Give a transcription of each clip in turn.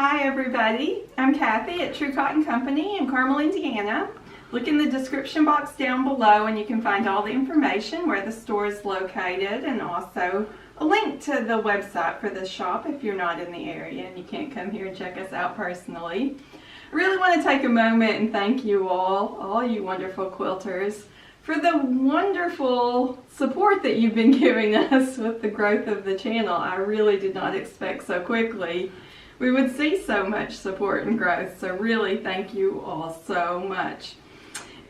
Hi everybody, I'm Cathy at True Cotton Company in Carmel, Indiana. Look in the description box down below and you can find all the information where the store is located and also a link to the website for the shop if you're not in the area and you can't come here and check us out personally. I really want to take a moment and thank you all you wonderful quilters, for the wonderful support that you've been giving us with the growth of the channel. I really did not expect so quickly we would see so much support and growth, so really thank you all so much.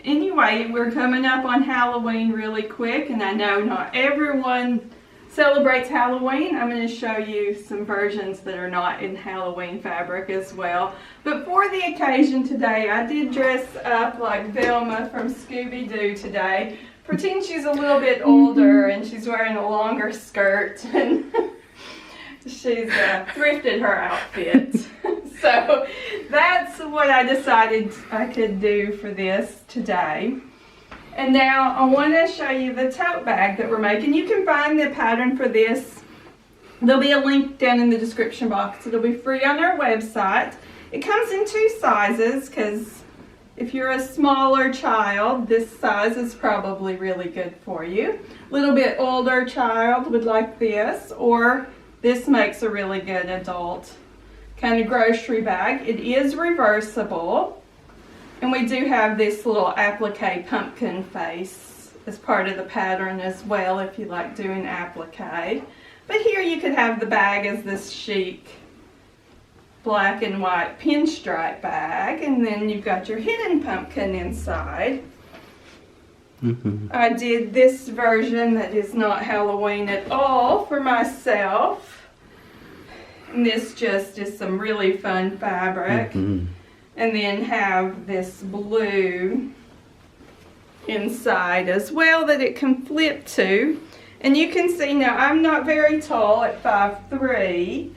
Anyway, we're coming up on Halloween really quick, and I know not everyone celebrates Halloween. I'm going to show you some versions that are not in Halloween fabric as well. But for the occasion today, I did dress up like Velma from Scooby-Doo today. Pretend she's a little bit older and she's wearing a longer skirt and she's thrifted her outfit. So that's what I decided I could do for this today. And now I want to show you the tote bag that we're making. You can find the pattern for this. There'll be a link down in the description box. It'll be free on our website. It comes in 2 sizes because if you're a smaller child, this size is probably really good for you. A little bit older child would like this, or this makes a really good adult kind of grocery bag. It is reversible. And we do have this little applique pumpkin face as part of the pattern as well if you like doing applique. But here you could have the bag as this chic black and white pinstripe bag, and then you've got your hidden pumpkin inside. I did this version that is not Halloween at all for myself. And this just is some really fun fabric. And then have this blue inside as well that it can flip to. And you can see now I'm not very tall at 5'3",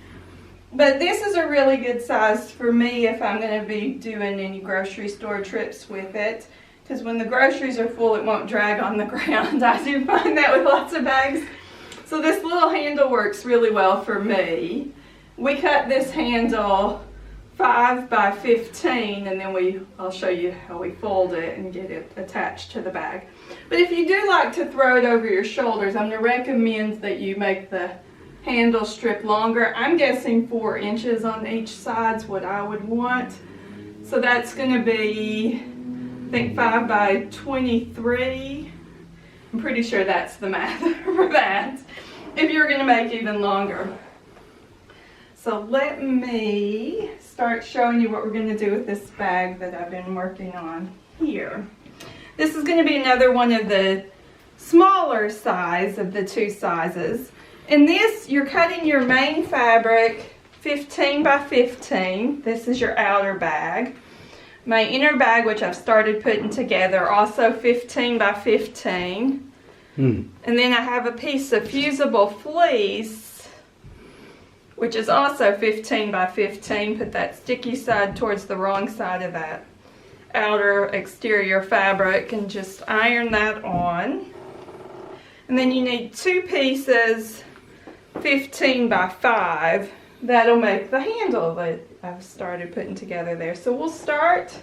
but this is a really good size for me if I'm going to be doing any grocery store trips with it. Because when the groceries are full, it won't drag on the ground. I do find that with lots of bags. So this little handle works really well for me. We cut this handle 5 by 15, and then I'll show you how we fold it and get it attached to the bag. But if you do like to throw it over your shoulders, I'm going to recommend that you make the handle strip longer. I'm guessing 4 inches on each side's what I would want. So that's going to be, I think, 5 by 23. I'm pretty sure that's the math for that, if you're going to make even longer. So let me start showing you what we're going to do with this bag that I've been working on here. This is going to be another one of the smaller size of the 2 sizes. In this, you're cutting your main fabric 15 by 15. This is your outer bag. My inner bag, which I've started putting together, also 15 by 15. And then I have a piece of fusible fleece, which is also 15 by 15. Put that sticky side towards the wrong side of that outer exterior fabric and just iron that on. And then you need 2 pieces 15 by 5. That'll make the handle that I've started putting together there. So we'll start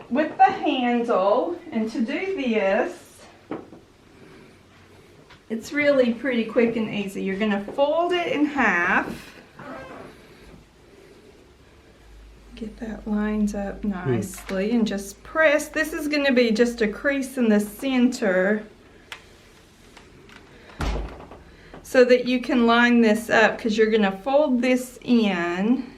with the handle, and to do this, it's really pretty quick and easy. You're going to fold it in half. Get that lined up nicely and just press. This is going to be just a crease in the center so that you can line this up, because you're going to fold this in.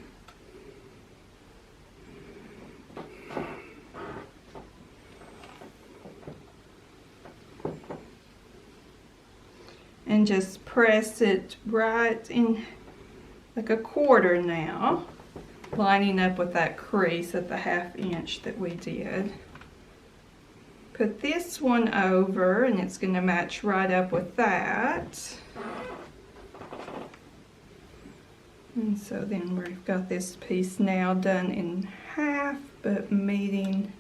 And just press it right in like a quarter now, lining up with that crease at the 1/2 inch that we did. Put this one over and it's going to match right up with that. And so then we've got this piece now done in half, but meeting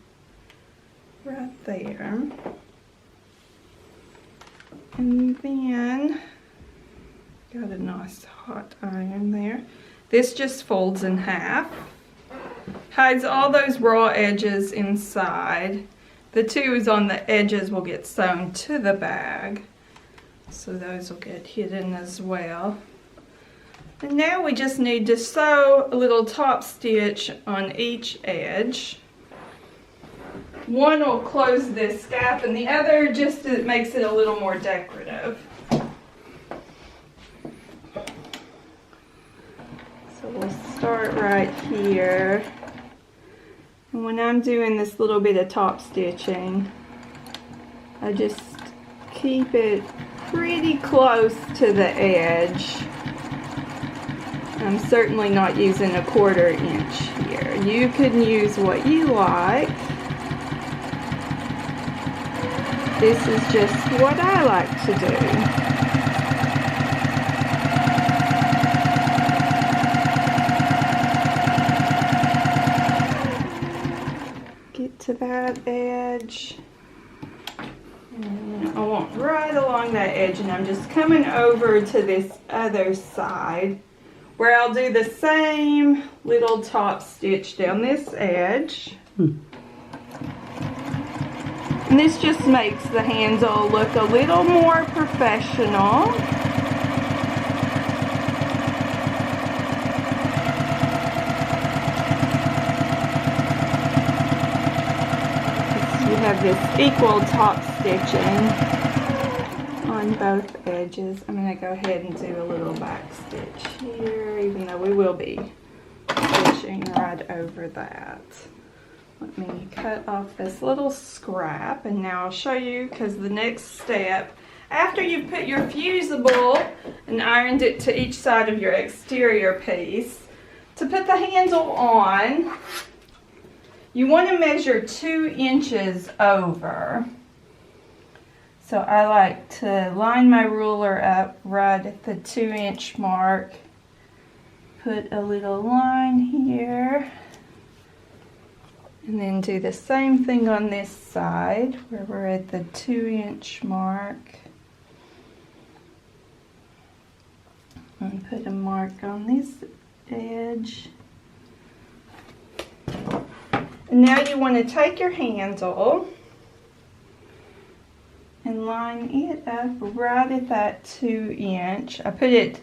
right there. And then got a nice hot iron there. This just folds in half. Hides all those raw edges inside. The twos on the edges will get sewn to the bag, so those will get hidden as well. And now we just need to sew a little top stitch on each edge. One will close this gap and the other just makes it a little more decorative. So we'll start right here. And when I'm doing this little bit of top stitching, I just keep it pretty close to the edge. I'm certainly not using a 1/4 inch here. You can use what you like. This is just what I like to do. Get to that edge. And I want right along that edge, and I'm just coming over to this other side where I'll do the same little top stitch down this edge. And this just makes the handle look a little more professional. You have this equal top stitching on both edges. I'm going to go ahead and do a little back stitch here, even though we will be stitching right over that. Let me cut off this little scrap, and now I'll show you, because the next step, after you've put your fusible and ironed it to each side of your exterior piece, to put the handle on, you want to measure 2 inches over. So I like to line my ruler up right at the 2-inch mark, put a little line here, and then do the same thing on this side where we're at the 2-inch mark. And put a mark on this edge. And now you want to take your handle and line it up right at that 2-inch. I put it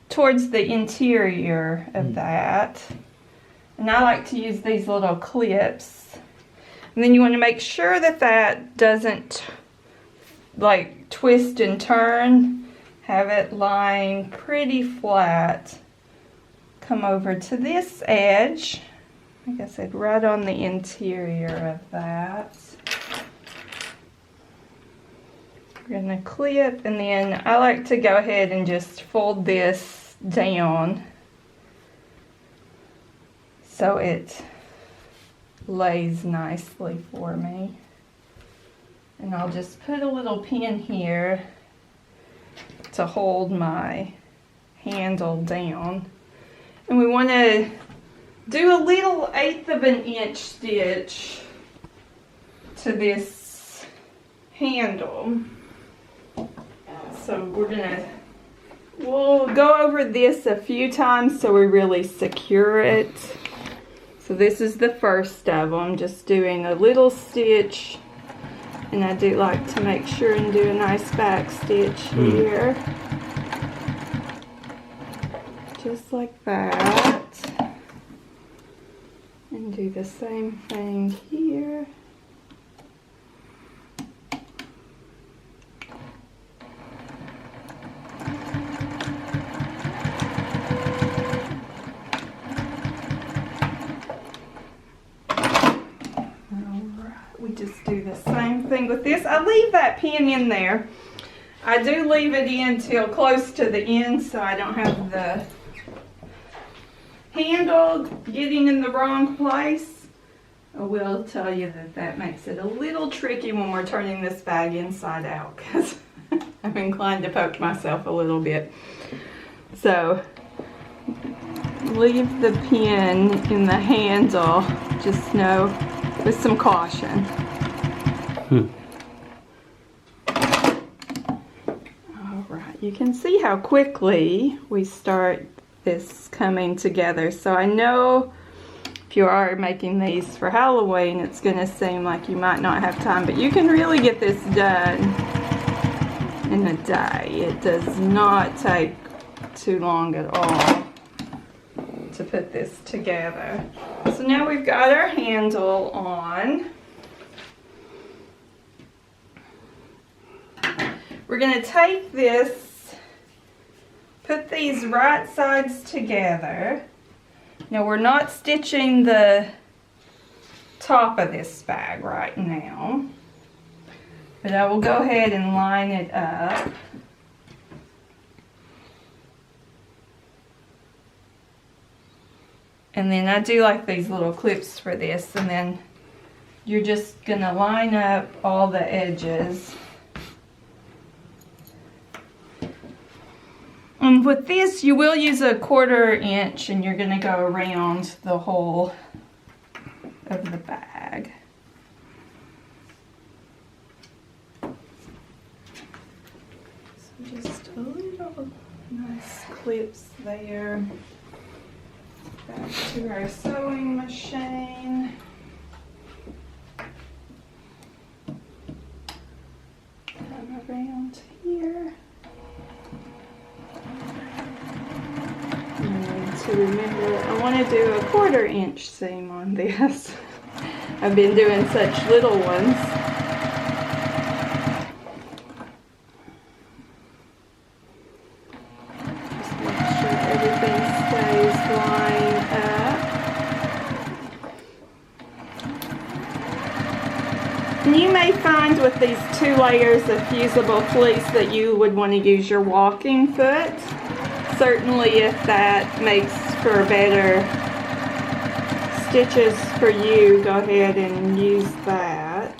towards the interior of that. And I like to use these little clips. And then you want to make sure that that doesn't like twist and turn. Have it lying pretty flat. Come over to this edge. Like I said, right on the interior of that. We're going to clip, and then I like to go ahead and just fold this down so it lays nicely for me. And I'll just put a little pin here to hold my handle down. And we want to do a little 1/8 of an inch stitch to this handle. So we'll go over this a few times so we really secure it. So this is the first of them, just doing a little stitch. And I do like to make sure and do a nice back stitch here. Just like that. And do the same thing here. We just do the same thing with this. I leave that pin in there. I do leave it in till close to the end so I don't have the handle getting in the wrong place. I will tell you that that makes it a little tricky when we're turning this bag inside out, because I'm inclined to poke myself a little bit. So leave the pin in the handle, just know, with some caution. Alright, you can see how quickly we start this coming together. So I know if you are making these for Halloween, it's going to seem like you might not have time, but you can really get this done in a day. It does not take too long at all to put this together. So now we've got our handle on. We're going to take this, put these right sides together. Now we're not stitching the top of this bag right now, but I will go ahead and line it up. And then I do like these little clips for this, and then you're just gonna line up all the edges. And with this, you will use a 1/4 inch, and you're going to go around the whole of the bag. So just a little nice clips there. Back to our sewing machine. Come around here. To remember, I want to do a 1/4 inch seam on this. I've been doing such little ones. Just make sure everything stays lined up. And you may find with these 2 layers of fusible fleece that you would want to use your walking foot. Certainly if that makes for better stitches for you, go ahead and use that.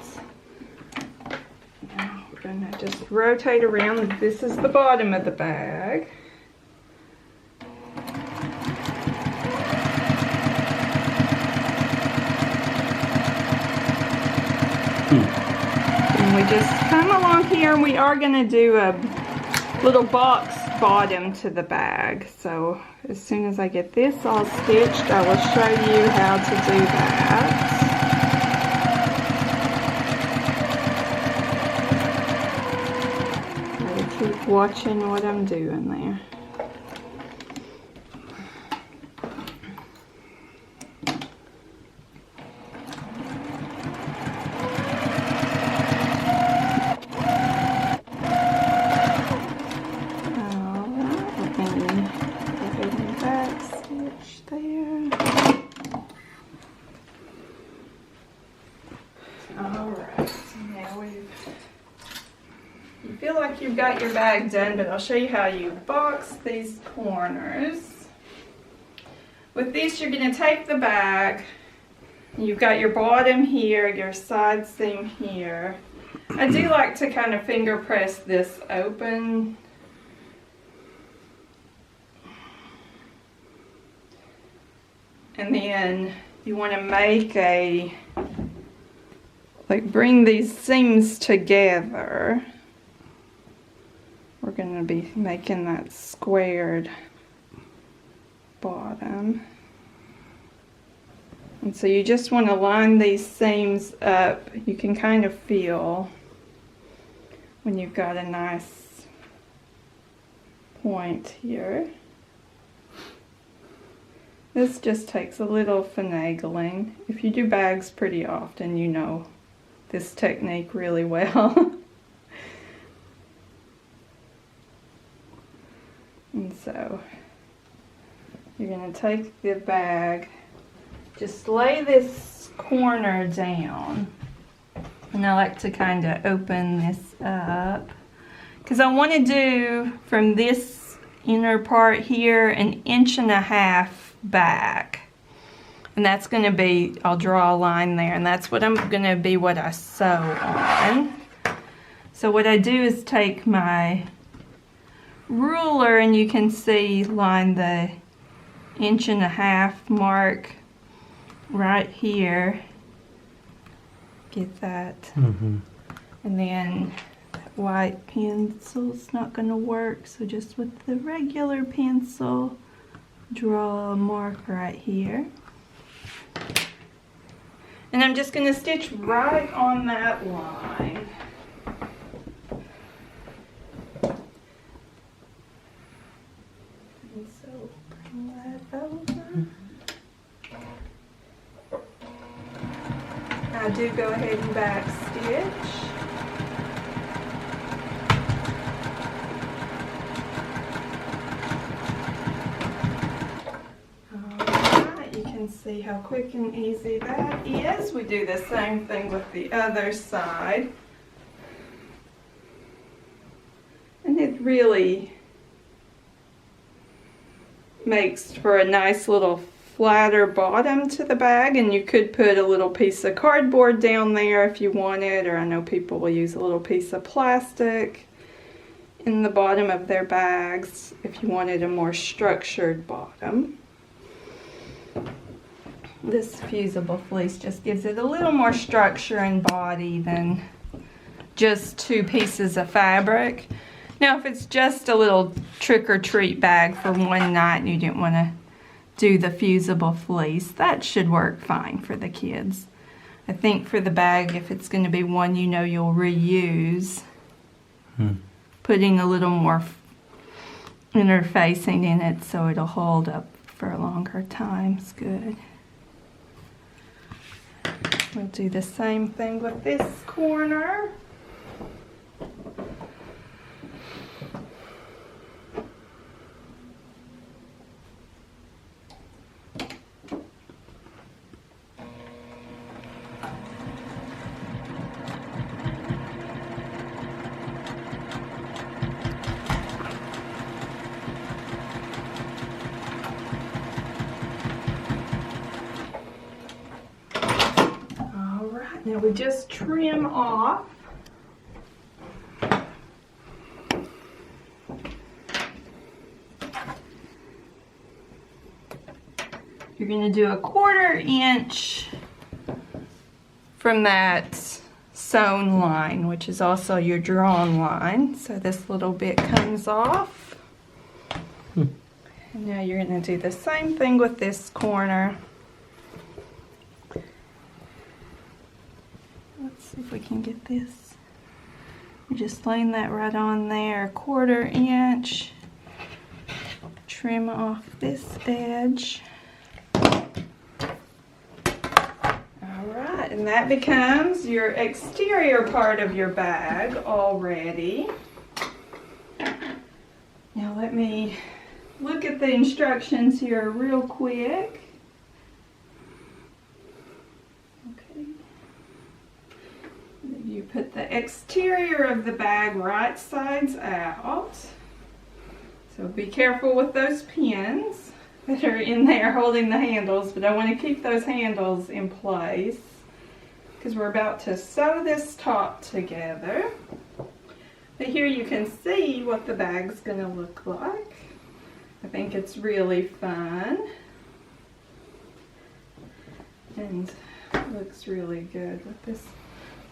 Now we're going to just rotate around. This is the bottom of the bag. And we just come along here, and we are going to do a little box bottom to the bag. So as soon as I get this all stitched, I will show you how to do that. Gotta keep watching what I'm doing there. You've got your bag done, but I'll show you how you box these corners. With this, you're going to take the bag. You've got your bottom here, your side seam here. I do like to kind of finger press this open. And then you want to make a, like, bring these seams together. We're going to be making that squared bottom. And so you just want to line these seams up. You can kind of feel when you've got a nice point here. This just takes a little finagling. If you do bags pretty often, you know this technique really well. And so you're going to take the bag, just lay this corner down, and I like to kind of open this up because I want to do from this inner part here 1.5 inches back, and that's going to be, I'll draw a line there, and that's what I'm going to be what I sew on. So what I do is take my ruler, and you can see line the 1.5 inch mark right here. Get that? Mm-hmm. And then that white pencil's not going to work, so just with the regular pencil draw a mark right here. And I'm just going to stitch right on that line. And so bring that over. I do go ahead and back stitch. See how quick and easy that is. We do the same thing with the other side. And it really makes for a nice little flatter bottom to the bag, and you could put a little piece of cardboard down there if you wanted, or I know people will use a little piece of plastic in the bottom of their bags if you wanted a more structured bottom. This fusible fleece just gives it a little more structure and body than just two pieces of fabric. Now if it's just a little trick-or-treat bag for one night and you didn't want to do the fusible fleece, that should work fine for the kids. I think for the bag, if it's going to be one you know you'll reuse, putting a little more interfacing in it so it'll hold up for a longer time is good. We'll do the same thing with this corner. Now we just trim off you're going to do a 1/4 inch from that sewn line, which is also your drawn line. So this little bit comes off. And now you're going to do the same thing with this corner. Let's see if we can get this. We're just laying that right on there, 1/4 inch. Trim off this edge. Alright, and that becomes your exterior part of your bag already. Now let me look at the instructions here real quick. You put the exterior of the bag right sides out. So be careful with those pins that are in there holding the handles, but I want to keep those handles in place because we're about to sew this top together. But here you can see what the bag's going to look like. I think it's really fun and looks really good with this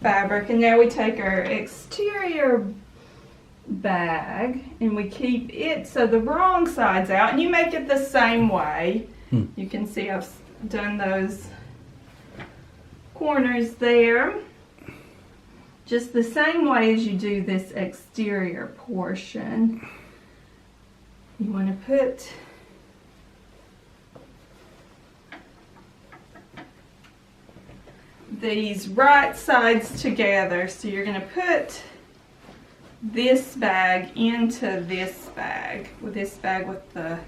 fabric. And now we take our exterior bag and we keep it so the wrong side's out, and you make it the same way. You can see I've done those corners there just the same way as you do this exterior portion. You want to put these right sides together. So you're going to put this bag into this bag with the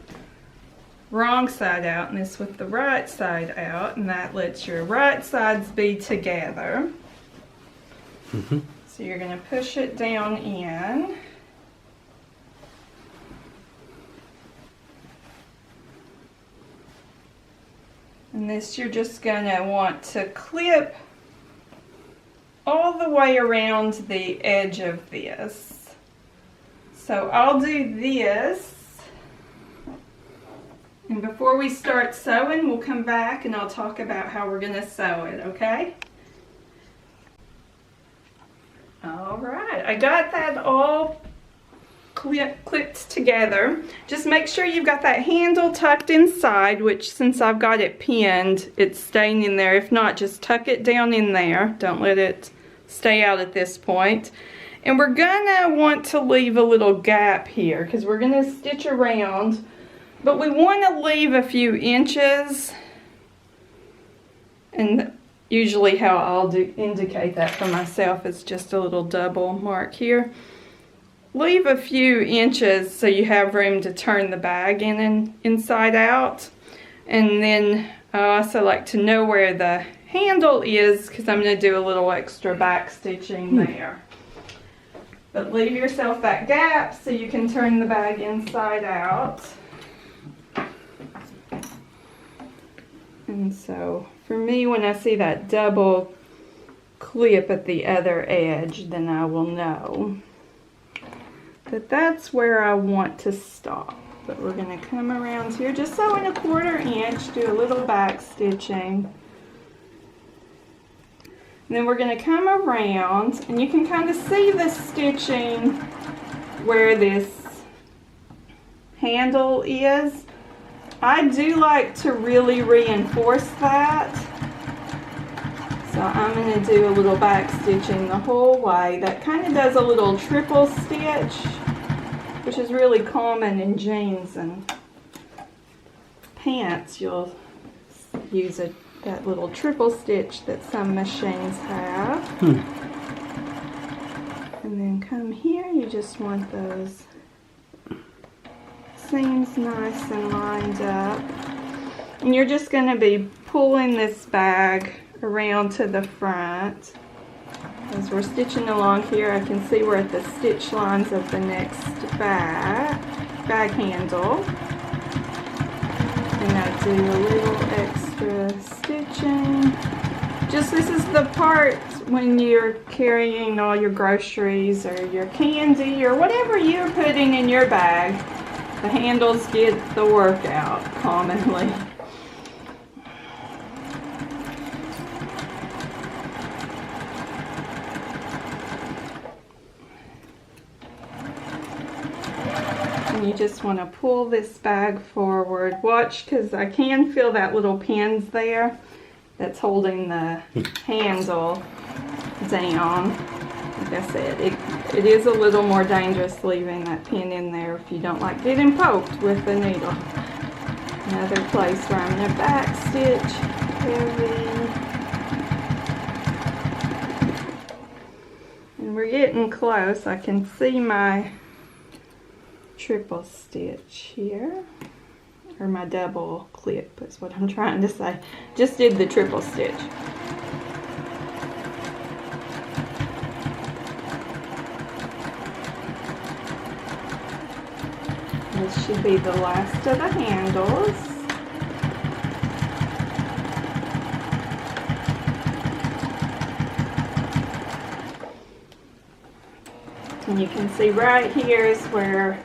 wrong side out and this with the right side out, and that lets your right sides be together. So you're going to push it down in. And this you're just going to want to clip all the way around the edge of this. So I'll do this. And before we start sewing, we'll come back and I'll talk about how we're going to sew it, okay? Alright, I got that all clipped together. Just make sure you've got that handle tucked inside, which since I've got it pinned, it's staying in there. If not, just tuck it down in there. Don't let it stay out at this point. And we're gonna want to leave a little gap here because we're gonna stitch around, but we want to leave a few inches. And usually how I'll indicate that for myself is just a little double mark here. Leave a few inches so you have room to turn the bag in and inside out. And then I also like to know where the handle is because I'm going to do a little extra back stitching there. But leave yourself that gap so you can turn the bag inside out. And so for me, when I see that double clip at the other edge, then I will know that that's where I want to stop. But we're going to come around here just so in a 1/4 inch, do a little back stitching. And then we're going to come around, and you can kind of see the stitching where this handle is. I do like to really reinforce that. So I'm going to do a little back stitching the whole way. That kind of does a little triple stitch, which is really common in jeans and pants. You'll use that little triple stitch that some machines have. And then come here, you just want those seams nice and lined up. And you're just going to be pulling this bag around to the front. As we're stitching along here, I can see we're at the stitch lines of the next bag handle. And I do a little extra stitching. Just this is the part when you're carrying all your groceries or your candy or whatever you're putting in your bag. The handles get the work out commonly. And you just want to pull this bag forward. Watch, because I can feel that little pins there that's holding the handle down. Like I said, it is a little more dangerous leaving that pin in there if you don't like getting poked with the needle. Another place where I'm going to back stitch heavy. And we're getting close. I can see my triple stitch here, or my double clip is what I'm trying to say. Just did the triple stitch. This should be the last of the handles. And you can see right here is where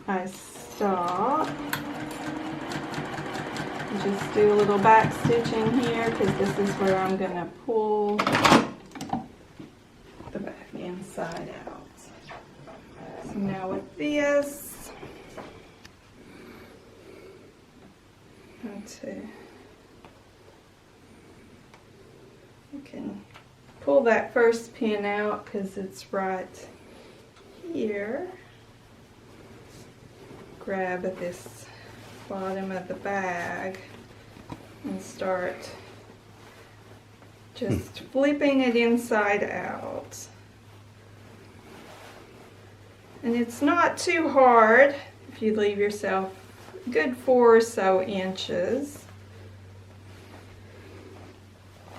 I stop. Just do a little back stitching here because this is where I'm going to pull the back inside out. So now with this, you can pull that first pin out because it's right here. Grab at this bottom of the bag and start just flipping it inside out. And it's not too hard if you leave yourself a good 4 or so inches.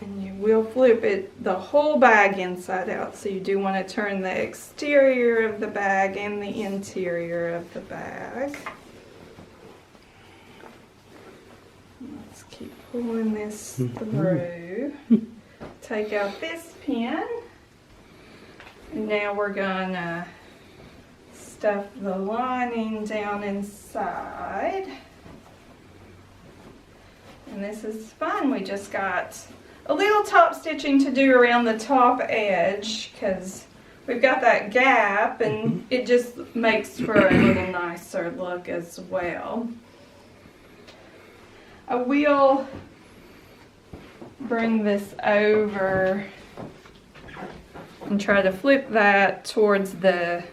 And you will flip it the whole bag inside out, so you do want to turn the exterior of the bag and the interior of the bag. Let's keep pulling this through. Take out this pin, and now we're gonna stuff the lining down inside. And this is fun. We just got a little top stitching to do around the top edge because we've got that gap, and it just makes for a little nicer look as well. I will bring this over and try to flip that towards the,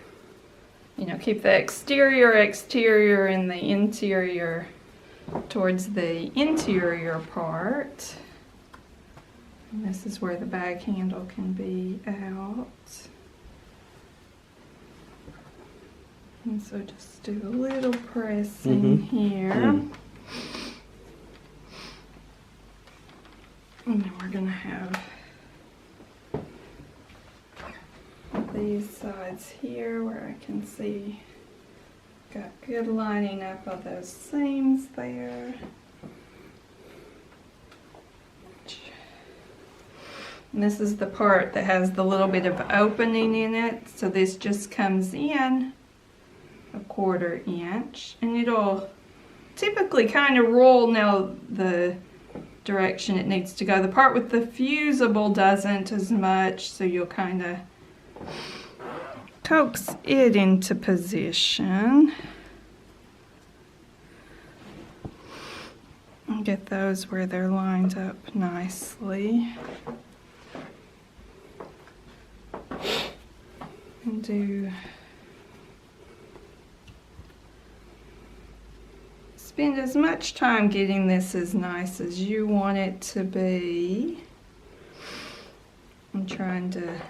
you know, keep the exterior and the interior towards the interior part. And this is where the bag handle can be out. And so just do a little pressing here. And then we're going to have these sides here where I can see got good lining up of those seams there. And this is the part that has the little bit of opening in it, so this just comes in a 1/4 inch, and it'll typically kind of roll now the direction it needs to go. The part with the fusible doesn't as much, so you'll kind of coax it into position and get those where they're lined up nicely. And spend as much time getting this as nice as you want it to be. I'm trying to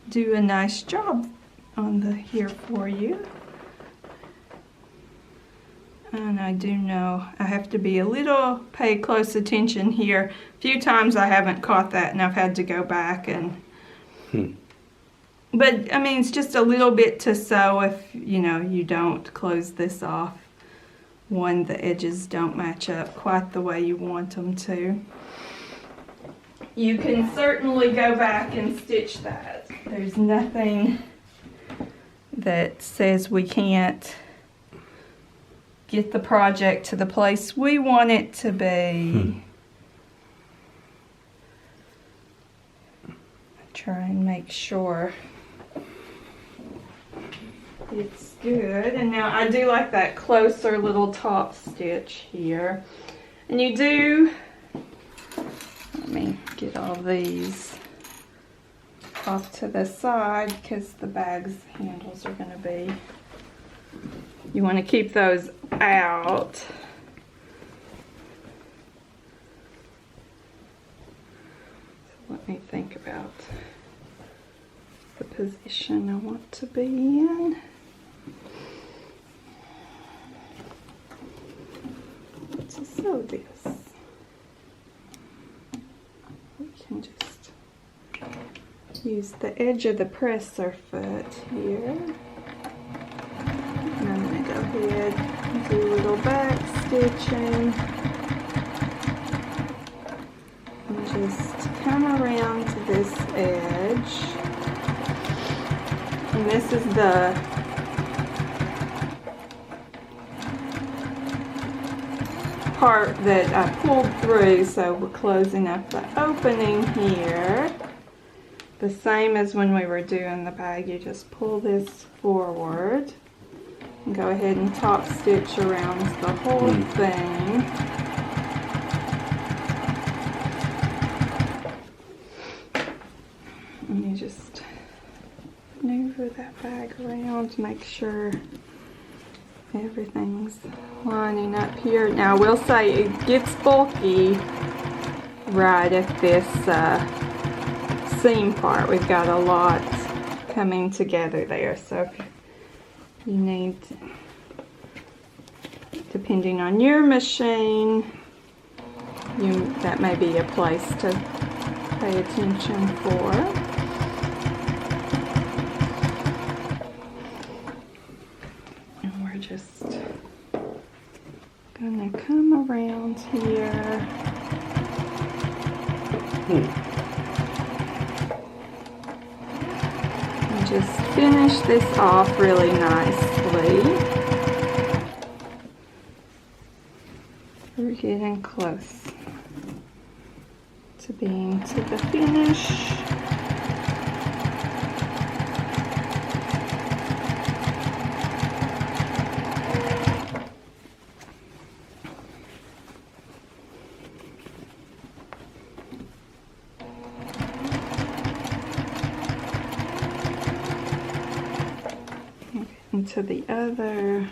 do a nice job on the here for you. And I do know I have to be a little, pay close attention here. A few times I haven't caught that and I've had to go back and but I mean, it's just a little bit to sew if, you know, you don't close this off when the edges don't match up quite the way you want them to. You can certainly go back and stitch that. There's nothing that says we can't get the project to the place we want it to be. Try and make sure it's good. And now I do like that closer little top stitch here. And you do, let me get all these off to the side because the bag's handles are going to be, you want to keep those out. So let me think about the position I want to be in. To sew this, we can just use the edge of the presser foot here. And I'm going to go ahead and do a little back stitching and just come around to this edge. And this is the part that I pulled through, so we're closing up the opening here. The same as when we were doing the bag, you just pull this forward and go ahead and top stitch around the whole thing. And you just maneuver that bag around, make sure everything's lining up here. Now I will say it gets bulky right at this seam part. We've got a lot coming together there, so if you need, depending on your machine, that may be a place to pay attention for. Just gonna come around here. And just finish this off really nicely. We're getting close to being to the finish. Into the other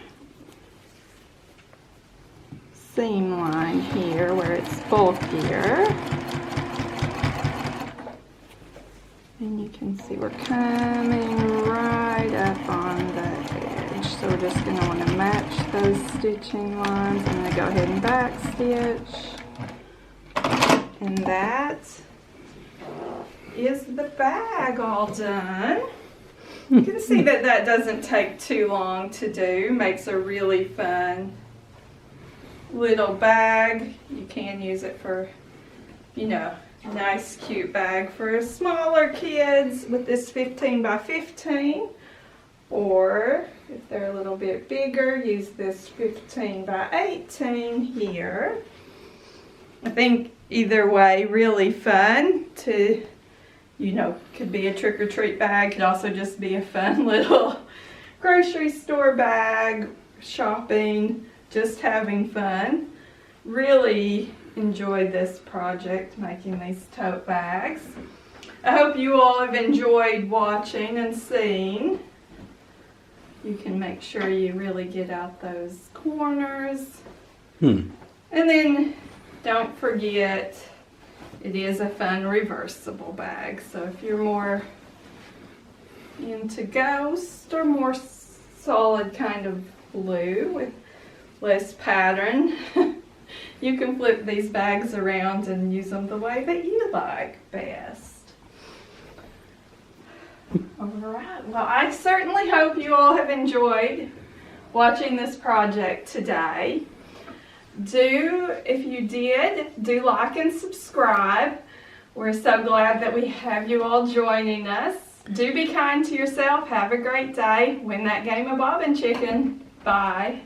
seam line here where it's bulkier, and you can see we're coming right up on the edge, so we're just going to want to match those stitching lines. I'm going to go ahead and back stitch, and that is the bag all done. You can see that that doesn't take too long to do. Makes a really fun little bag. You can use it for, you know, nice cute bag for smaller kids with this 15 by 15. Or if they're a little bit bigger, use this 15 by 18 here. I think either way, really fun to, you know, could be a trick-or-treat bag, could also just be a fun little grocery store bag, shopping, just having fun. Really enjoyed this project, making these tote bags. I hope you all have enjoyed watching and seeing. You can make sure you really get out those corners. And then don't forget, it is a fun reversible bag, so if you're more into ghost or more solid kind of blue with less pattern, you can flip these bags around and use them the way that you like best. Alright, well, I certainly hope you all have enjoyed watching this project today. If you did, do like and subscribe. We're so glad that we have you all joining us. Do be kind to yourself. Have a great day. Win that game of bobbin chicken. Bye.